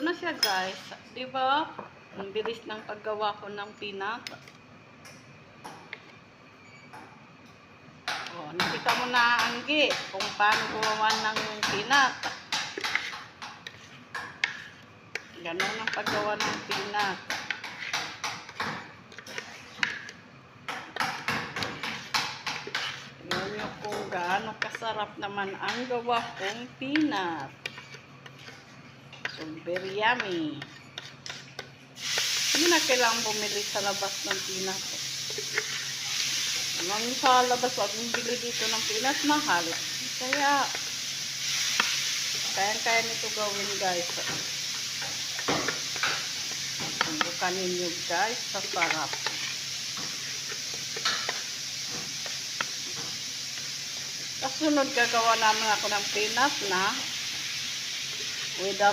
na siya guys. Diba? Ang bilis ng paggawa ko ng peanut. Oh, nakita mo na Anggi kung paano gumawa ng peanut. Ganun ang paggawa ng peanut. Tingnan nyo kung gaano kasarap naman ang gawa kong peanut. So, very yummy. Hindi na kailangan bumili sa labas ng peanut. Nang sa labas, pag bumili dito ng peanut, mahal. Kaya nito gawin guys. Subukan ninyo guys, sa sarap. Kasunod gagawa naman ako ng peanut na without